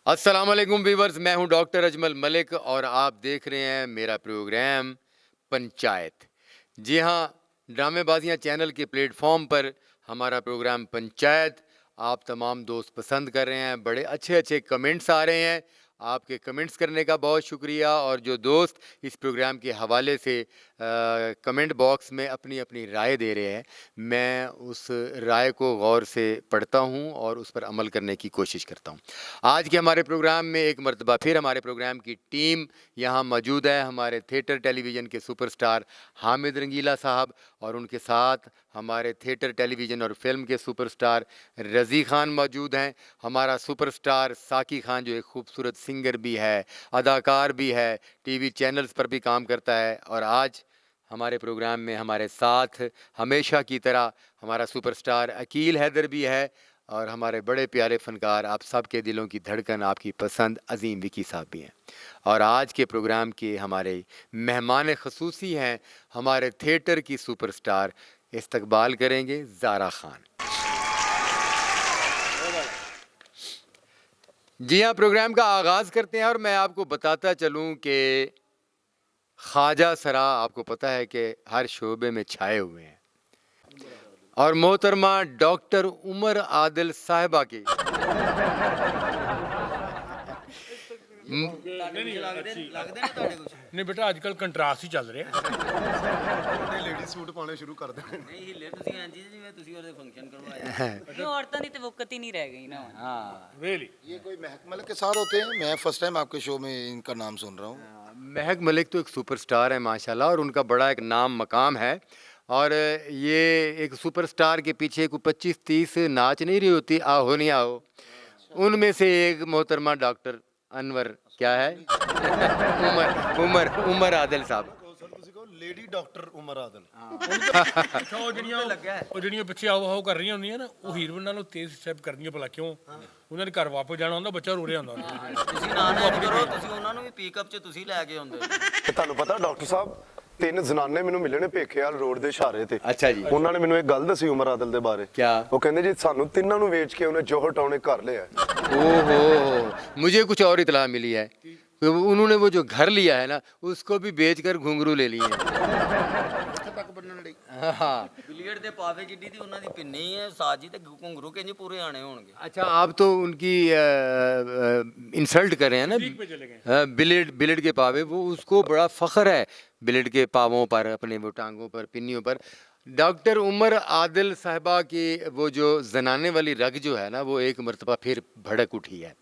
अस्सलाम वालेकुम व्यूवर्स, मैं हूं डॉक्टर अजमल मलिक और आप देख रहे हैं मेरा प्रोग्राम पंचायत। जी हाँ, ड्रामेबाजियाँ चैनल के प्लेटफॉर्म पर हमारा प्रोग्राम पंचायत आप तमाम दोस्त पसंद कर रहे हैं। बड़े अच्छे अच्छे कमेंट्स आ रहे हैं, आपके कमेंट्स करने का बहुत शुक्रिया। और जो दोस्त इस प्रोग्राम के हवाले से कमेंट बॉक्स में अपनी अपनी राय दे रहे हैं, मैं उस राय को गौर से पढ़ता हूं और उस पर अमल करने की कोशिश करता हूं। आज के हमारे प्रोग्राम में एक मरतबा फिर हमारे प्रोग्राम की टीम यहाँ मौजूद है। हमारे थिएटर टेलीविज़न के सुपरस्टार हामिद रंगीला साहब और उनके साथ हमारे थिएटर टेलीविज़न और फिल्म के सुपरस्टार रज़ी ख़ान मौजूद हैं। हमारा सुपरस्टार साकी ख़ान जो एक खूबसूरत सिंगर भी है, अदाकार भी है, टीवी चैनल्स पर भी काम करता है। और आज हमारे प्रोग्राम में हमारे साथ हमेशा की तरह हमारा सुपरस्टार अकील हैदर भी है और हमारे बड़े प्यारे फ़नकार, आप सब के दिलों की धड़कन, आपकी पसंद अज़ीम विकी साहब भी हैं। और आज के प्रोग्राम के हमारे मेहमान ख़ुसूसी हैं हमारे थिएटर की सुपरस्टार, इस्तकबाल करेंगे ज़ारा ख़ान। जी हाँ, प्रोग्राम का आगाज़ करते हैं और मैं आपको बताता चलूँ कि ख्वाजा सरा आपको पता है कि हर शोबे में छाए हुए हैं और मोहतरमा डॉक्टर उमर आदिल साहिबा की नहीं बेटा आजकल कंट्रास्ट ही चल रहा है। ਲੇਡੀ ਸੂਟ ਪਾਉਣੇ ਸ਼ੁਰੂ ਕਰ ਦੇਣੇ ਨਹੀਂ ਹਿੱਲੇ ਤੁਸੀਂ ਇੰਜ ਜਿਵੇਂ ਤੁਸੀਂ ਉਹਦੇ ਫੰਕਸ਼ਨ ਕਰਵਾਇਆ ये औरतों की तो वक़्त ही नहीं रह गई ना। ਹਾਂ रियली ये कोई महक मलिक के साथ होते हैं। मैं फर्स्ट टाइम आपके शो में इनका नाम सुन रहा हूँ। महक मलिक तो एक सुपरस्टार है माशाल्लाह और उनका बड़ा एक नाम मकाम है। और ये एक सुपरस्टार के पीछे कोई 25-30 नाच नहीं रही होती, आओ नहीं आओ, उनमें से एक मोहतरमा डॉक्टर अनवर क्या है उमर उमर उमर आदिल साहब। सर ਤੁਸੀਂ ਕਹੋ ਲੇਡੀ ਡਾਕਟਰ ਉਮਰ ਆਦਲ। ਉਹ ਜਿਹੜੀਆਂ ਪਿੱਛੇ ਆਓ ਆਓ ਕਰ ਰਹੀਆਂ ਹੁੰਦੀਆਂ ਨਾ, ਉਹ ਹੀਰੋਇਨ ਨਾਲੋਂ ਤੇਜ਼ ਸਟੈਪ ਕਰਦੀਆਂ ਭਲਾ ਕਿਉਂ? ਉਹਨਾਂ ਦੇ ਘਰ ਵਾਪਸ ਜਾਣਾ ਹੁੰਦਾ, ਬੱਚਾ ਰੋ ਰਿਹਾ ਹੁੰਦਾ। ਤੁਸੀਂ ਨਾ ਨਾ ਕਰੋ, ਤੁਸੀਂ ਉਹਨਾਂ ਨੂੰ ਵੀ ਪਿਕਅਪ 'ਚ ਤੁਸੀਂ ਲੈ ਕੇ ਆਉਂਦੇ ਤੇ ਤੁਹਾਨੂੰ ਪਤਾ ਡਾਕਟਰ ਸਾਹਿਬ, 3 ਜ਼ਨਾਨੇ ਮੈਨੂੰ ਮਿਲੇ ਨੇ ਭੇਖੇਵਾਲ ਰੋਡ ਦੇ ਇਸ਼ਾਰੇ ਤੇ। अच्छा जी, ਉਹਨਾਂ ਨੇ ਮੈਨੂੰ ਇੱਕ ਗੱਲ ਦੱਸੀ ਉਮਰ ਆਦਲ ਦੇ ਬਾਰੇ। क्या? ਉਹ ਕਹਿੰਦੇ ਜੀ ਸਾਨੂੰ ਤਿੰਨਾਂ ਨੂੰ ਵੇਚ ਕੇ ਉਹਨੇ ਜੋਹਰ ਟਾਉਣੇ ਘਰ ਲਿਆ। ओहो, मुझे कुछ और इतला मिली है कि उन्होंने वो जो घर लिया है ना, उसको भी बेचकर घुंघरू ले लिए हैं। हाँ, ਬਿਲੀਅਰਡ ਦੇ ਪਾਵੇ ਜਿੱਡੀ ਦੀ ਉਹਨਾਂ ਦੀ ਪਿੰਨੀ ਹੈ ਸਾਜੀ ਤੇ ਘੁੰਗਰੂ ਕਿੰਜ ਪੂਰੇ ਆਣੇ ਹੋਣਗੇ। अच्छा आप तो उनकी इंसल्ट कर रहे हैं ना। पे चले गए। हाँ, बिलेट बिलेट के पावे, वो उसको बड़ा फ़ख्र है बिलेट के पावों पर, अपने वो टांगों पर, पिन्नियों पर। डॉक्टर उमर आदिल साहिबा की वो जो जनाने वाली रग जो है ना, वो एक मरतबा फिर भड़क उठी है।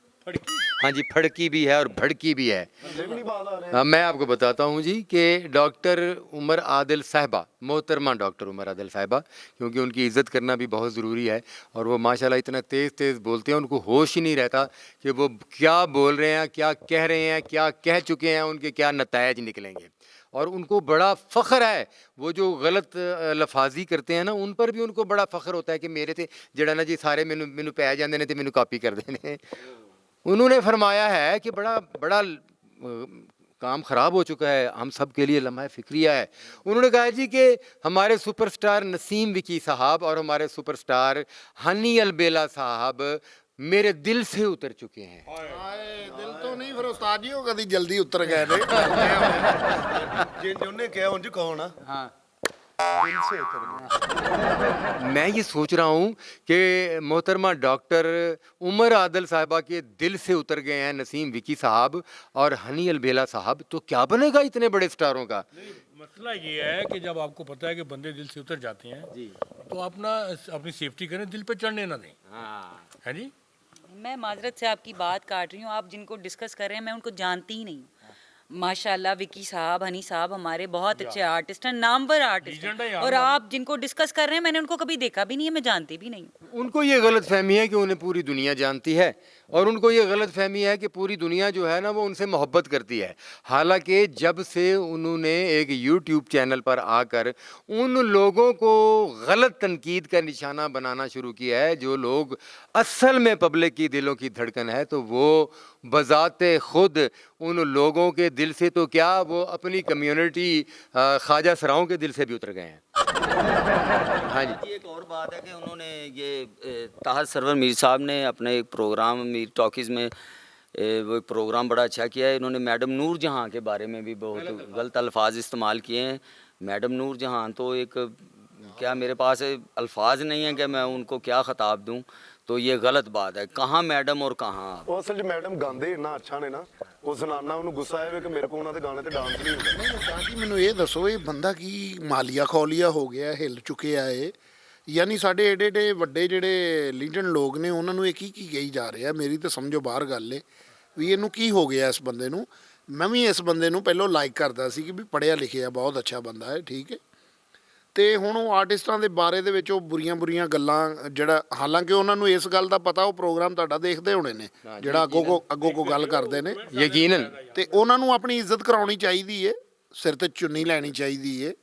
हाँ जी, फड़की भी है और भड़की भी है। हाँ, मैं आपको बताता हूँ जी कि डॉक्टर उमर आदिल साहिबा, मोहतरमा डॉक्टर उमर आदिल साहिबा, क्योंकि उनकी इज़्ज़त करना भी बहुत ज़रूरी है। और वो माशाल्लाह इतना तेज़ तेज़ बोलते हैं, उनको होश ही नहीं रहता कि वो क्या बोल रहे हैं, क्या कह रहे हैं, क्या कह चुके हैं, उनके क्या नतायज निकलेंगे। और उनको बड़ा फ़ख्र है, वो जो गलत लफाजी करते हैं ना, उन पर भी उनको बड़ा फ़ख्र होता है कि मेरे से जड़ा ना जी सारे मैनू पै जाते हैं तो मैनू कॉपी कर देने। उन्होंने फरमाया है कि बड़ा बड़ा काम ख़राब हो चुका है, हम सब के लिए लम्हा फ़िक्रिया है। उन्होंने कहा जी कि हमारे सुपरस्टार नसीम विकी साहब और हमारे सुपरस्टार हनी अलबेला साहब मेरे दिल से उतर चुके हैं। ਦਿਲ ਤੋਂ ਨਹੀਂ, ਫਿਰ ਉਸਤਾਦ ਜੀ ਉਹ ਕਦੀ ਜਲਦੀ ਉਤਰ ਗਏ ਨੇ। ਜਿੰਜ ਉਹਨੇ ਕਿਹਾ ਉਂਝ ਕਹੋ ਨਾ। हाँ, ਦਿਲ ਸੇ ਉਤਰ ਗਏ। मैं ये सोच रहा हूँ कि मोहतरमा डॉक्टर उमर आदिल साहिबा के दिल से उतर गए हैं नसीम विकी साहब और हनी अलबेला साहब, तो क्या बनेगा इतने बड़े स्टारों का। मसला ये है कि जब आपको पता है कि बंदे दिल से उतर जाते हैं जी, तो अपनी सेफ्टी करें, दिल पे चढ़ने ना दें। हाँ, है जी। मैं माजरत से आपकी बात काट रही हूँ, आप जिनको डिस्कस कर रहे हैं मैं उनको जानती ही नहीं हूँ। माशाल्लाह विकी साहब, हनी साहब हमारे बहुत अच्छे आर्टिस्ट हैं, नामवर आर्टिस्ट Legend है हैं। यार और वो। आप जिनको डिस्कस कर रहे हैं मैंने उनको कभी देखा भी नहीं है, मैं जानती भी नहीं हूँ। उनको ये गलत फहमी है कि उन्हें पूरी दुनिया जानती है और उनको ये गलत फहमी है कि पूरी दुनिया जो है ना वो उनसे मोहब्बत करती है। हालांकि जब से उन्होंने एक यूट्यूब चैनल पर आकर उन लोगों को गलत तनकीद का निशाना बनाना शुरू किया है जो लोग असल में पब्लिक की दिलों की धड़कन है, तो वो बज़ाते खुद उन लोगों के दिल से तो क्या, वो अपनी कम्युनिटी ख्वाजा सराओं के दिल से भी उतर गए हैं। हाँ जी, एक और बात है कि उन्होंने ये ताहत सरवर मीर साहब ने अपने एक प्रोग्राम मीर टॉकीज़ में वो प्रोग्राम बड़ा अच्छा किया है इन्होंने। मैडम नूर जहाँ के बारे में भी बहुत गलत अल्फाज इस्तेमाल किए हैं। मैडम नूर जहाँ तो एक क्या मेरे पास अल्फाज नहीं है कि मैं उनको क्या खिताब दूं, तो ये गलत बात है। कहाँ मैडम और कहाँ आप। ਉਹ ਅਸਲ 'ਚ ਮੈਡਮ ਗਾਉਂਦੇ ਇੰਨਾ ਅੱਛਾ ਨੇ ਨਾ, ਉਹ ਜ਼ਨਾਨਾ ਉਹਨੂੰ ਗੁੱਸਾ ਆਇਆ ਕਿ ਮੇਰੇ ਕੋਲ ਉਹਨਾਂ ਦੇ ਗਾਣੇ ਤੇ ਡਾਂਸ ਨਹੀਂ ਹੁੰਦਾ। ਨਹੀਂ ਉਸਤਾਦ ਜੀ ਮੈਨੂੰ ਇਹ ਦੱਸੋ ਇਹ ਬੰਦਾ ਕੀ ਮਾਲੀਆ ਖੌਲੀਆ ਹੋ ਗਿਆ, ਹਿੱਲ ਚੁੱਕਿਆ ਏ, ਯਾਨੀ ਸਾਡੇ ਏਡੇ ਏਡੇ ਵੱਡੇ ਜਿਹੜੇ ਲੀਡਰ ਲੋਕ ਨੇ ਉਹਨਾਂ ਨੂੰ ਇਹ ਕੀ ਕੀ ਕਹੀ ਜਾ ਰਿਹਾ? ਮੇਰੀ ਤਾਂ ਸਮਝੋ ਬਾਹਰ ਗੱਲ ਏ ਵੀ ਇਹਨੂੰ ਕੀ ਹੋ ਗਿਆ ਇਸ ਬੰਦੇ ਨੂੰ। ਮੈਂ ਵੀ ਇਸ ਬੰਦੇ ਨੂੰ ਪਹਿਲਾਂ ਲਾਈਕ ਕਰਦਾ ਸੀ ਕਿ ਵੀ ਪੜ੍ਹਿਆ ਲਿਖਿਆ ਬਹੁਤ ਅੱਛਾ ਬੰਦਾ ਹੈ, ਠੀਕ ਹੈ, ਤੇ ਹੁਣ ਉਹ ਆਰਟਿਸਟਾਂ ਦੇ ਬਾਰੇ ਦੇ ਵਿੱਚ ਉਹ ਬੁਰੀਆਂ ਬੁਰੀਆਂ ਗੱਲਾਂ ਜਿਹੜਾ, ਹਾਲਾਂਕਿ ਉਹਨਾਂ ਨੂੰ ਇਸ ਗੱਲ ਦਾ ਪਤਾ, ਉਹ ਪ੍ਰੋਗਰਾਮ ਤੁਹਾਡਾ ਦੇਖਦੇ ਹੋਣੇ ਨੇ ਜਿਹੜਾ ਅੱਗੋਂ ਕੋ ਗੱਲ ਕਰਦੇ ਨੇ, ਯਕੀਨਨ ਤੇ ਉਹਨਾਂ ਨੂੰ ਆਪਣੀ ਇੱਜ਼ਤ ਕਰਾਉਣੀ ਚਾਹੀਦੀ ਏ, ਸਿਰ ਤੇ ਚੁੰਨੀ ਲੈਣੀ ਚਾਹੀਦੀ ਏ,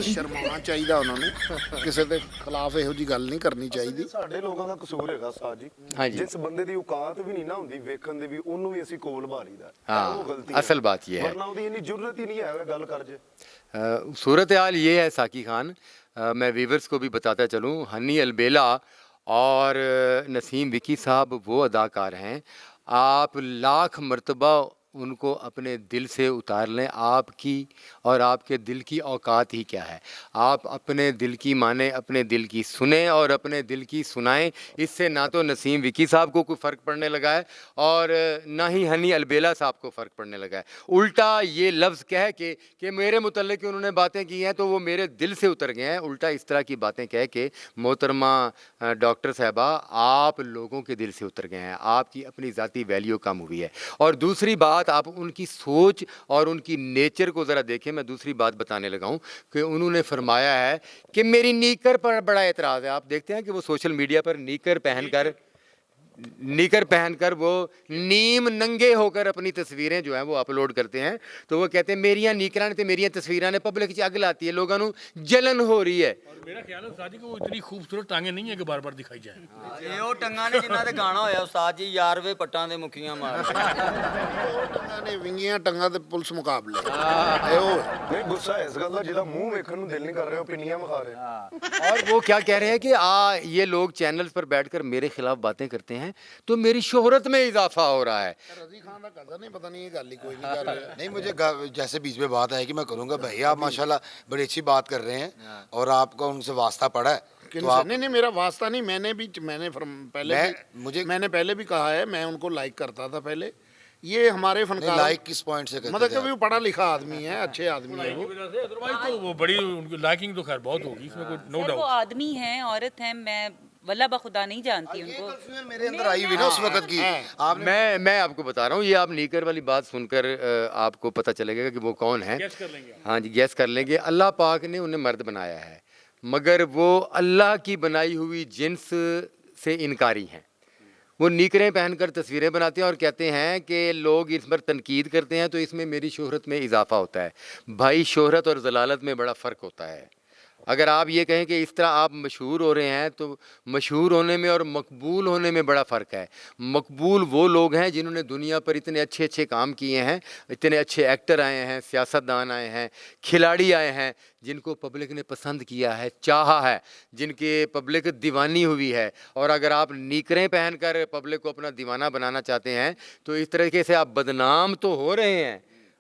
ਸ਼ਰਮਾਉਣਾ ਚਾਹੀਦਾ ਉਹਨਾਂ ਨੂੰ, ਕਿਸੇ ਦੇ ਖਿਲਾਫ ਇਹੋ ਜੀ ਗੱਲ ਨਹੀਂ ਕਰਨੀ ਚਾਹੀਦੀ। ਸਾਡੇ ਲੋਕਾਂ ਦਾ ਕਸੂਰ ਹੈਗਾ ਸਾਜ ਜੀ, ਹਾਂਜੀ। ਜਿਸ ਬੰਦੇ ਦੀ ਔਕਾਤ ਵੀ ਨਹੀਂ ਨਾ ਹੁੰਦੀ ਵੇਖਣ ਦੀ ਵੀ, ਉਹਨੂੰ ਵੀ ਅਸੀਂ ਕੋਲ ਭਾਲੀਦਾ। हाँ, ਉਹ ਗਲਤੀ ਹੈ। असल बात ये है। ਵਰਨਾ ਉਹਦੀ ਇੰਨੀ ਜ਼ਰੂਰਤ ਹੀ ਨਹੀਂ ਹੈ ਗੱਲ ਕਰ ਜੇ। सूरत हाल ये है साकी खान, मैं वीवर्स को भी बताता चलूँ, हनी अलबेला और नसीम विकी साहब वो अदाकार हैं, आप लाख मर्तबा उनको अपने दिल से उतार लें। आपकी और आपके दिल की औकात ही क्या है? आप अपने दिल की माने, अपने दिल की सुने और अपने दिल की सुनाएं। इससे ना तो नसीम विकी साहब को कोई फ़र्क पड़ने लगा है और ना ही हनी अलबेला साहब को फ़र्क पड़ने लगा है। उल्टा ये लफ्ज़ कह के कि मेरे मुतल्लिक़ उन्होंने बातें की हैं तो वो मेरे दिल से उतर गए हैं, उल्टा इस तरह की बातें कह के मोहतरमा डॉक्टर साहबा आप लोगों के दिल से उतर गए हैं। आपकी अपनी ज़ाती वैल्यू कम हुई है। और दूसरी बात, आप उनकी सोच और उनकी नेचर को ज़रा देखें। मैं दूसरी बात बताने लगा हूँ कि उन्होंने फरमाया है कि मेरी नीकर पर बड़ा एतराज़ है। आप देखते हैं कि वो सोशल मीडिया पर नीकर पहनकर वो नीम नंगे होकर अपनी तस्वीरें जो हैं वो अपलोड करते हैं, तो वो कहते हैं मेरियां नीकरां ने ते मेरियां तस्वीरां ने पब्लिक च अग लाती है, लोगों को जलन हो रही है। और मेरा ख्याल है उस्ताद जी कि वो इतनी खूबसूरत टांगे नहीं है कि बार बार दिखाई जाए। ਇਹ ਉਹ ਟੰਗਾਂ ਨੇ ਜਿਨ੍ਹਾਂ ਦੇ ਗਾਣਾ ਹੋਇਆ ਉਸਤਾਦ ਜੀ, ਯਾਰਵੇਂ ਪੱਟਾਂ ਦੇ ਮੁਖੀਆਂ ਮਾਰ। ਟੰਗਾਂ ਨੇ ਵਿੰਗੀਆਂ ਟੰਗਾਂ ਤੇ ਪੁਲਿਸ ਮੁਕਾਬਲੇ ਇਹ ਉਹ ਨਹੀਂ ਗੁੱਸਾ ਇਸ ਗੱਲ ਦਾ ਜਿਹਦਾ ਮੂੰਹ ਵੇਖਣ ਨੂੰ ਦਿਲ ਨਹੀਂ ਕਰ ਰਿਹਾ, ਉਹ ਪਿੰਨੀਆਂ ਵਿਖਾ ਰਿਹਾ। और वो क्या कह रहे हैं कि ये लोग चैनल्स पर बैठकर मेरे खिलाफ बातें करते हैं तो मेरी शोहरत में इजाफा हो रहा है। रजी खान का कदर नहीं, पता नहीं ये गाली कोई नहीं कर रहा। नहीं मुझे जैसे बीच में बात है कि मैं करूंगा भाई, आप माशाल्लाह बड़ी अच्छी बात कर रहे हैं और आपका उनसे वास्ता पड़ा है तो आप नहीं, मेरा वास्ता नहीं, मैंने पहले भी कहा है, मैं उनको लाइक करता था पहले। ये हमारे फनकार लाइक किस पॉइंट से करते मतलब थे कि वो पढ़ा लिखा आदमी है, अच्छे आदमी है वो। अदरवाइज तो वो बड़ी उनकी लाइकिंग तो खैर बहुत होगी, इसमें कोई नो सर वो डाउट। आदमी हैं, औरत हैं, मैं वल्ला बखुदा नहीं जानती उनको। मेरे अंदर आई हुई ना उस वक्त की आपने। मैं आपको बता रहा हूँ, ये आप नीकर वाली बात सुनकर आपको पता चलेगा कि वो कौन है। गेस कर लेंगे। हाँ जी, गैस कर लेंगे। अल्लाह पाक ने उन्हें मर्द बनाया है, मगर वो अल्लाह की बनाई हुई जिन्स से इनकारी हैं। वो नीकरें पहनकर तस्वीरें बनाते हैं और कहते हैं कि लोग इस पर तनकीद करते हैं तो इसमें मेरी शोहरत में इजाफा होता है। भाई, शोहरत और ज़लालत में बड़ा फ़र्क होता है। अगर आप ये कहें कि इस तरह आप मशहूर हो रहे हैं तो मशहूर होने में और मकबूल होने में बड़ा फ़र्क है। मकबूल वो लोग हैं जिन्होंने दुनिया पर इतने अच्छे अच्छे काम किए हैं, इतने अच्छे एक्टर आए हैं, सियासतदान आए हैं, खिलाड़ी आए हैं, जिनको पब्लिक ने पसंद किया है, चाहा है, जिनके पब्लिक दीवानी हुई है। और अगर आप नीकरें पहनकर पब्लिक को अपना दीवाना बनाना चाहते हैं तो इस तरीके से आप बदनाम तो हो रहे हैं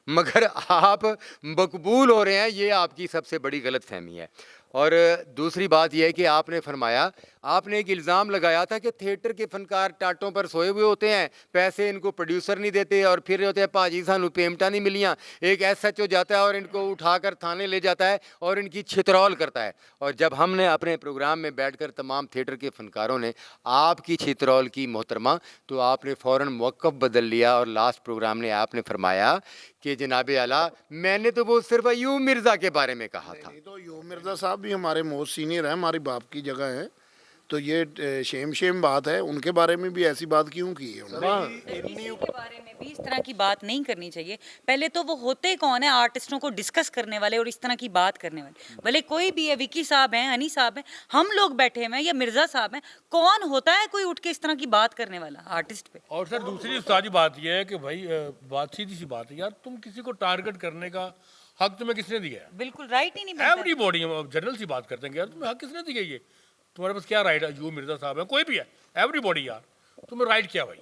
मगर आप मकबूल हो रहे हैं, ये आपकी सबसे बड़ी गलत फहमी है। और दूसरी बात यह है कि आपने फरमाया, आपने एक इल्ज़ाम लगाया था कि थिएटर के फनकार टाटों पर सोए हुए होते हैं, पैसे इनको प्रोड्यूसर नहीं देते और फिर होते हैं भाजी सानू पेमटा नहीं मिलियाँ। एक SHO जाता है और इनको उठाकर थाने ले जाता है और इनकी छितरौल करता है। और जब हमने अपने प्रोग्राम में बैठकर तमाम थिएटर के फनकारों ने आपकी छितरौल की मोहतरमा, तो आपने फ़ौरन मौक़िफ़ बदल लिया और लास्ट प्रोग्राम में आपने फरमाया कि जनाब आला मैंने तो वो सिर्फ अयूब मिर्ज़ा के बारे में कहा था। तो अयूब मिर्ज़ा साहब भी हमारे मोस्ट सीनियर हैं, हमारी बाप की जगह है, तो ये शेम बात है। उनके बारे में भी ऐसी बात क्यों की है उन्होंने? किसी के बारे में भी इस तरह की बात नहीं करनी चाहिए। पहले तो वो होते कौन है आर्टिस्टों को डिस्कस करने वाले और इस तरह की बात करने वाले? भले कोई भी है, विकी साहब हैं, हनी साहब हैं, हम लोग बैठे हुए हैं या मिर्ज़ा साहब हैं, कौन होता है कोई उठ के इस तरह की बात करने वाला आर्टिस्ट पे? और सर दूसरी उस्तादी बात यह है कि भाई बात सीधी सी बात है यार, तुम किसी को टारगेट करने का हक तुम्हें किसने दिया है? बिल्कुल राइट ही नहीं बनता। एवरीबॉडी, हम जनरल सी बात करते हैं कि यार तुम्हें हक किसने दिया? ये तुम्हारे पास क्या राइट है? अयूब मिर्ज़ा साहब है, कोई भी है, एवरीबॉडी यार, तुम्हें राइट क्या भाई?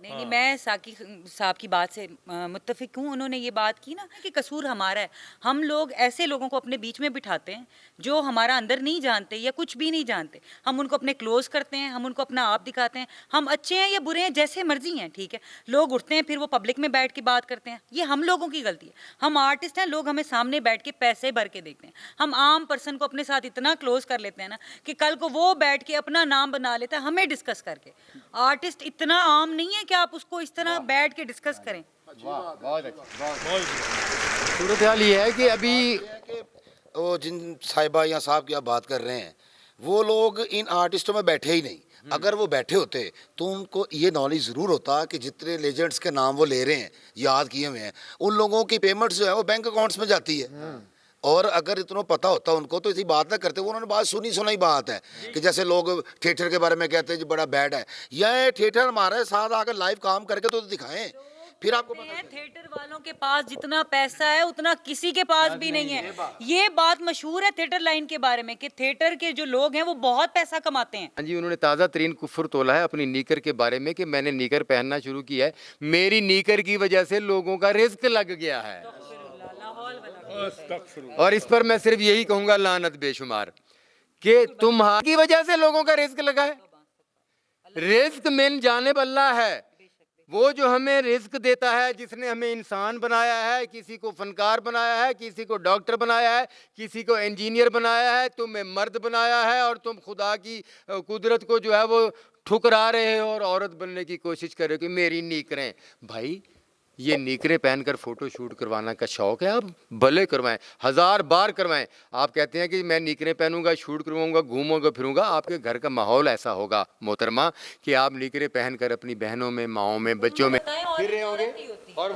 नहीं, मैं साकी साहब की बात से मुत्तफिक हूँ। उन्होंने ये बात की ना कि कसूर हमारा है। हम लोग ऐसे लोगों को अपने बीच में बिठाते हैं जो हमारा अंदर नहीं जानते या कुछ भी नहीं जानते। हम उनको अपने क्लोज करते हैं, हम उनको अपना आप दिखाते हैं। हम अच्छे हैं या बुरे हैं, जैसे मर्जी हैं, ठीक है। लोग उठते हैं फिर वो पब्लिक में बैठ के बात करते हैं, ये हम लोगों की गलती है। हम आर्टिस्ट हैं, लोग हमें सामने बैठ के पैसे भर के देखते हैं। हम आम पर्सन को अपने साथ इतना क्लोज कर लेते हैं ना कि कल को वो बैठ के अपना नाम बना लेता है हमें डिस्कस करके। आर्टिस्ट इतना आम नहीं है कि आप उसको इस तरह बैठ के डिस्कस करें। बहुत अच्छा। सूरत हाल ये है कि अभी वो जिन साहिबा या साहब की आप बात कर रहे हैं, वो लोग इन आर्टिस्टों में बैठे ही नहीं। अगर वो बैठे होते तो उनको ये नॉलेज ज़रूर होता कि जितने लेजेंड्स के नाम वो ले रहे हैं, याद किए हुए हैं, उन लोगों की पेमेंट्स जो है वो बैंक अकाउंट्स में जाती है। और अगर इतना पता होता उनको तो ऐसी बात ना करते। वो उन्होंने बात सुनी सुनाई बात है कि जैसे लोग थिएटर के बारे में कहते हैं जी बड़ा बैड है, यह थिएटर हमारे साथ आकर लाइव काम करके तो दिखाएं, फिर आपको पता चले। थिएटर वालों के पास जितना पैसा है उतना किसी के पास भी नहीं है। ये बात मशहूर है थिएटर लाइन के बारे में कि थिएटर के जो लोग हैं वो बहुत पैसा कमाते हैं। हाँ जी, उन्होंने ताज़ा तरीन कुफ्र तोला है अपनी नीकर के बारे में कि मैंने नीकर पहनना शुरू किया है, मेरी नीकर की वजह से लोगों का रिस्क लग गया है। और इस पर मैं सिर्फ यही कहूंगा लानत बेशुमार कि तुम्हारी वजह से लोगों का रिस्क लगा है। रिस्क मेन जानिब अल्लाह है, वो जो हमें रिस्क देता है, जिसने हमें इंसान बनाया है, किसी को फनकार बनाया है, किसी को डॉक्टर बनाया है, किसी को इंजीनियर बनाया है, तुम्हें मर्द बनाया है और तुम खुदा की कुदरत को जो है वो ठुकरा रहे हो और औरत बनने की कोशिश कर रहे हो कि मेरी नीकरें। भाई ये नीकरें पहनकर फोटो शूट करवाना का शौक है, आप भले करवाएं, 1000 बार करवाएं। आप कहते हैं कि मैं नीकरें पहनूंगा, शूट करवाऊंगा, घूमूंगा फिरूंगा, आपके घर का माहौल ऐसा होगा मोहतरमा कि आप नीकरें पहनकर अपनी बहनों में, माओं में, बच्चों में फिर रहे होंगे और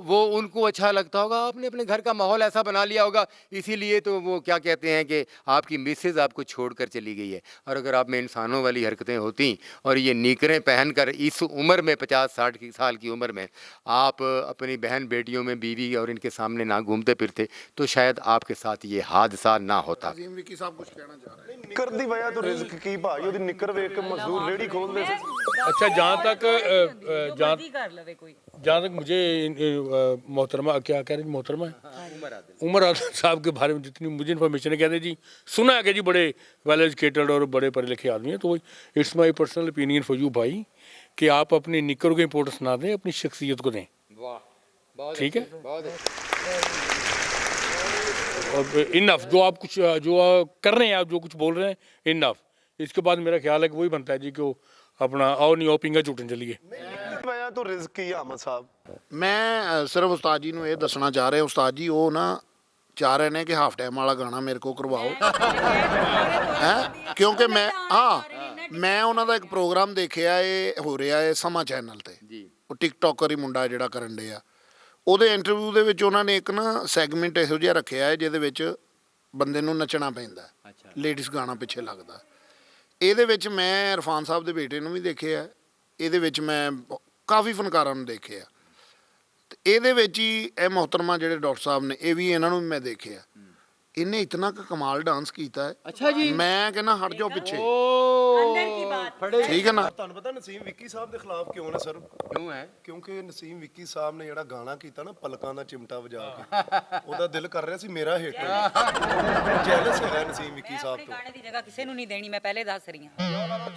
वो उनको अच्छा लगता होगा। आपने अपने घर का माहौल ऐसा बना लिया होगा, इसीलिए तो वो क्या कहते हैं कि आपकी मिसेज आपको छोड़कर चली गई है। और अगर आप में इंसानों वाली हरकतें होती और ये नीकरें पहनकर इस उम्र में 50-60 साल की उम्र में आप अपनी बहन बेटियों में, बीवी और इनके सामने ना घूमते फिरते तो शायद आपके साथ ये हादसा ना होता। अजीम विकी साहब कुछ कहना चाह रहे हैं। ਨਿੱਕਰ ਦੀ ਵਜ੍ਹਾ ਤੋਂ ਰਿਜ਼ਕ ਕੀ ਭਾਈ, ਉਹਦੀ ਨਿੱਕਰ ਵੇਖ ਕੇ ਮਜ਼ਦੂਰ ਰੇੜੀ ਖੋਲਦੇ ਸੀ। अच्छा, जहाँ तक जल्दी कर लवे कोई। जहाँ तक मुझे मोहतरमा क्या कह रहे मोहतरमा उमर आदिल साहब के बारे में जितनी मुझे इन्फॉर्मेशन है, कहते जी सुना है कि जी बड़े वेल एजुकेटेड और बड़े पढ़े लिखे आदमी हैं। तो it's my personal opinion for you भाई कि आप अपनी निक्कर को इम्पोर्टेंस ना दें, अपनी शख्सियत को दें। ठीक है, और इनफ जो आप कुछ जो कर रहे हैं, आप जो कुछ बोल रहे हैं इनफ। इसके बाद मेरा ख्याल है कि वही बनता है जी कि वो अपना आओ नहीं आओ पिंगा झूठन चलिए। ਵਜ੍ਹਾ ਤੋਂ ਰਿਜ਼ਕ ਕੀ ਆ ਅਹਿਮਦ ਸਾਹਿਬ? ਮੈਂ ਸਿਰਫ ਉਸਤਾਦ ਜੀ ਨੂੰ ਇਹ ਦੱਸਣਾ ਚਾਹ ਰਿਹਾ, ਉਸਤਾਦ ਜੀ ਉਹ ਨਾ ਚਾਹ ਰਹੇ ਨੇ ਕਿ ਹਾਫ ਟਾਈਮ ਵਾਲਾ ਗਾਣਾ ਮੇਰੇ ਕੋ ਕਰਵਾਓ ਹੈ, ਕਿਉਂਕਿ ਮੈਂ ਉਹਨਾਂ ਦਾ ਇੱਕ ਪ੍ਰੋਗਰਾਮ ਦੇਖਿਆ, ਇਹ ਹੋ ਰਿਹਾ ਹੈ ਸਮਾਂ ਚੈਨਲ ਤੇ ਜੀ। ਉਹ ਟਿਕਟੋਕਰ ਹੀ ਮੁੰਡਾ ਜਿਹੜਾ ਕਰਨ ਡਿਆ, ਉਹਦੇ ਇੰਟਰਵਿਊ ਦੇ ਵਿੱਚ ਉਹਨਾਂ ਨੇ ਇੱਕ ਨਾ ਸੈਗਮੈਂਟ ਇਹੋ ਜਿਹਾ ਰੱਖਿਆ ਹੈ ਜਿਹਦੇ ਵਿੱਚ ਬੰਦੇ ਨੂੰ ਨੱਚਣਾ ਪੈਂਦਾ, ਲੇਡੀਜ਼ ਗਾਣਾ ਪਿੱਛੇ ਲੱਗਦਾ। ਇਹਦੇ ਵਿੱਚ ਮੈਂ ਇਰਫਾਨ ਸਾਹਿਬ ਦੇ ਬੇਟੇ ਨੂੰ ਵੀ ਦੇਖਿਆ, ਇਹਦੇ ਵਿੱਚ ਮੈਂ ਕਾਫੀ ਫਨਕਾਰਾਂ ਨੂੰ ਦੇਖਿਆ, ਤੇ ਇਹਦੇ ਵਿੱਚ ਹੀ ਇਹ ਮੁਹਤਰਮਾ ਜਿਹੜੇ ਡਾਕਟਰ ਸਾਹਿਬ ਨੇ, ਇਹ ਵੀ ਇਹਨਾਂ ਨੂੰ ਮੈਂ ਦੇਖਿਆ। ਇਹਨੇ ਇਤਨਾ ਕੁ ਕਮਾਲ ਡਾਂਸ ਕੀਤਾ ਹੈ। ਅੱਛਾ ਜੀ, ਮੈਂ ਕਹਿੰਦਾ ਹਟ ਜਾਓ ਪਿੱਛੇ, अंदर की बात। ਠੀਕ ਹੈ ਨਾ। ਤੁਹਾਨੂੰ ਪਤਾ ਨਸੀਮ ਵਿੱਕੀ ਸਾਹਿਬ ਦੇ ਖਿਲਾਫ ਕਿਉਂ ਨੇ ਸਰ? क्यों है? ਕਿਉਂਕਿ ਨਸੀਮ ਵਿੱਕੀ ਸਾਹਿਬ ਨੇ ਜਿਹੜਾ ਗਾਣਾ ਕੀਤਾ ਨਾ ਪਲਕਾਂ ਦਾ ਚਿਮਟਾ ਵਜਾ ਕੇ, ਉਹਦਾ ਦਿਲ ਕਰ ਰਿਹਾ ਸੀ ਮੇਰਾ ਹਿੱਟ ਹੋਵੇ। ਜੈਲਸ ਹੈ ਨਸੀਮ ਵਿੱਕੀ ਸਾਹਿਬ अपने ਤੋਂ। गाने की जगह किसी ਨੂੰ ਨਹੀਂ ਦੇਣੀ, ਮੈਂ ਪਹਿਲੇ ਦੱਸ ਰਹੀ ਹਾਂ।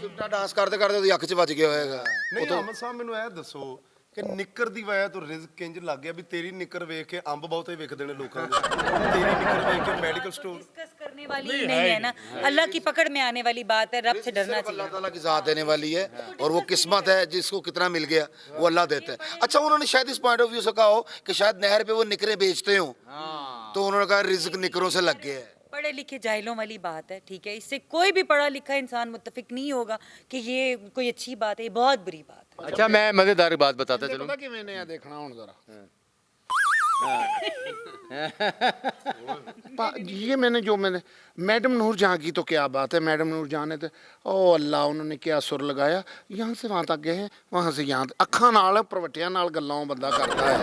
ਚਿਮਟਾ ਡਾਂਸ ਕਰਦੇ ਕਰਦੇ ਉਹਦੀ ਅੱਖ 'ਚ ਵੱਜ ਗਿਆ ਹੋਏਗਾ। ਨਹੀਂ ਅਹਿਮਦ ਸਾਹਿਬ ਮੈਨੂੰ ਇਹ ਦੱਸੋ ਕਿ ਨਿੱਕਰ ਦੀ ਵਜ੍ਹਾ ਤੋਂ ਰਿਜ਼ਕ ਇੰਜ ਲੱਗ ਗਿਆ ਵੀ ਤੇਰੀ ਨਿੱਕਰ ਵੇਖ ਕੇ ਅੰਬ ਬਹੁਤੇ ਵਿਕਦੇ ਨੇ ਲੋਕਾਂ ਦੇ, ਤੇਰੀ ਨਿੱਕਰ ਵੇਖ ਕੇ ਮੈਡੀਕਲ स्टोर। डिस्कस करने वाली नहीं है ना, अल्लाह की पकड़ में आने वाली बात है, रब से डरना चाहिए। अल्लाह ताला की ज़ात देने वाली है और वो किस्मत है, जिसको कितना मिल गया वो अल्लाह देता है। अच्छा, उन्होंने शायद इस पॉइंट ऑफ व्यू से कहा हो कि शायद नहर पे वो निकरें बेचते हो, तो उन्होंने कहा रिज्क निकरों से लग गया है। पढ़े लिखे जाहिलों वाली बात है, ठीक है। इससे कोई भी पढ़ा लिखा इंसान मुत्तफिक नहीं होगा कि ये कोई अच्छी बात है, ये बहुत बुरी बात है। अच्छा, मैं मज़ेदार बात बताता चलूँ। ਪਤਾ ਕਿਵੇਂ ਨੇ ਆ ਦੇਖਣਾ ਹੁਣ ਜ਼ਰਾ। ये मैंने मैडम नूर जहाँ की तो क्या बात है, मैडम नूर जहाँ ने तो ओ अल्लाह उन्होंने क्या सुर लगाया, यहाँ से वहाँ तक गए हैं, वहाँ से यहाँ तक। अखा नाल प्रवटिया नाल गल्लां बंदा करता है।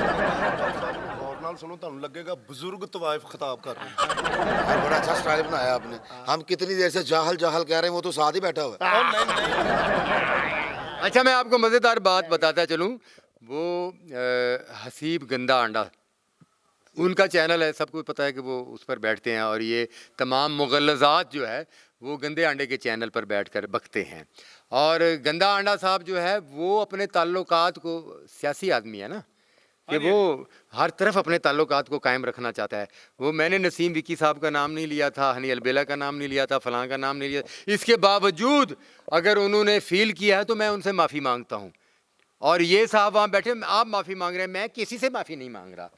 गौर नाल सुनो, ਤੁਹਾਨੂੰ लगेगा बुजुर्ग तवाइफ खिताब कर रहे हैं। यार बड़ा अच्छा स्टाइल बनाया आपने। हम कितनी देर से जाहल जाहल कह रहे हैं, वो तो साथ ही बैठा हुआ है। अच्छा, मैं आपको मज़ेदार बात बताता चलूँ, वो हसीब गंदा अंडा, उनका चैनल है, सबको पता है कि वो उस पर बैठते हैं और ये तमाम मुग़ल्लज़ात जो है वो गंदे अंडे के चैनल पर बैठकर बकते हैं। और गंदा अंडा साहब जो है वो अपने ताल्लुकात को, सियासी आदमी है ना, कि वो हर तरफ अपने ताल्लुकात को कायम रखना चाहता है। वो मैंने नसीम विक्की साहब का नाम नहीं लिया था, हनी अलबेला का नाम नहीं लिया था, फलां का नाम नहीं लिया, इसके बावजूद अगर उन्होंने फ़ील किया है तो मैं उनसे माफ़ी मांगता हूँ। और ये साहब वहाँ बैठे, आप माफ़ी मांग रहे हैं, मैं किसी से माफ़ी नहीं मांग रहा,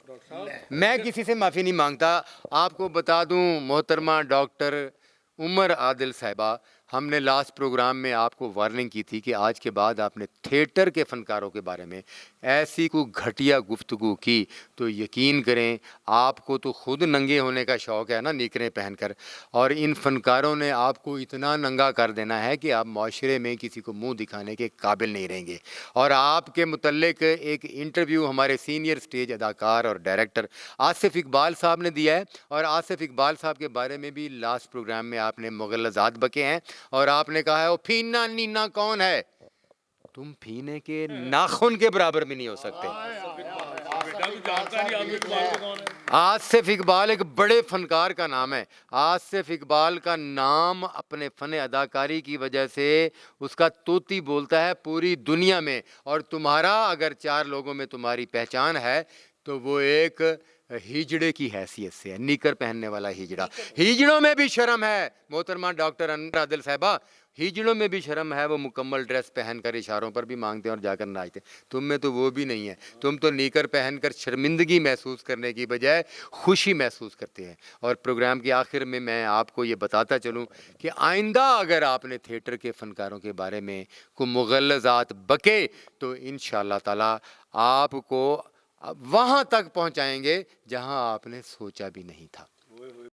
मैं किसी से माफ़ी नहीं मांगता। आपको बता दूँ मोहतरमा डॉक्टर उमर आदिल साहिबा, हमने लास्ट प्रोग्राम में आपको वार्निंग की थी कि आज के बाद आपने थिएटर के फ़नकारों के बारे में ऐसी कोई घटिया गुफ्तगू की तो यकीन करें, आपको तो खुद नंगे होने का शौक़ है ना, निकरें पहनकर, और इन फ़नकारों ने आपको इतना नंगा कर देना है कि आप माशरे में किसी को मुंह दिखाने के काबिल नहीं रहेंगे। और आपके मुतल्लिक एक इंटरव्यू हमारे सीनियर स्टेज अदाकार और डायरेक्टर आसिफ इकबाल साहब ने दिया है, और आसिफ इकबाल साहब के बारे में भी लास्ट प्रोग्राम में आपने मुग़ल्लज़ात बके हैं और आपने कहा है वो फीना नीना कौन है, तुम फीने के नाखून के बराबर भी नहीं हो सकते। आसिफ इकबाल एक बड़े फनकार का नाम है। आसिफ इकबाल का नाम अपने फ़न अदाकारी की वजह से उसका तोती बोलता है पूरी दुनिया में, और तुम्हारा अगर 4 लोगों में तुम्हारी पहचान है तो वो एक हिजड़े की हैसियत से है, निकर पहनने वाला हिजड़ा। हिजड़ों में भी शर्म है मोहतरमा डॉक्टर अनवर आदिल साहिबा, हिजड़ों में भी शर्म है, वो मुकम्मल ड्रेस पहनकर इशारों पर भी मांगते हैं और जाकर नाचते हैं। तुम में तो वो भी नहीं है, तुम तो निकर पहनकर शर्मिंदगी महसूस करने की बजाय खुशी महसूस करते हैं। और प्रोग्राम के आखिर में मैं आपको ये बताता चलूँ कि आइंदा अगर आपने थिएटर के फ़नकारों के बारे में को मुग़ल्लज़ात बके तो इंशाअल्लाह ताला आपको वहाँ तक पहुँचाएंगे जहाँ आपने सोचा भी नहीं था।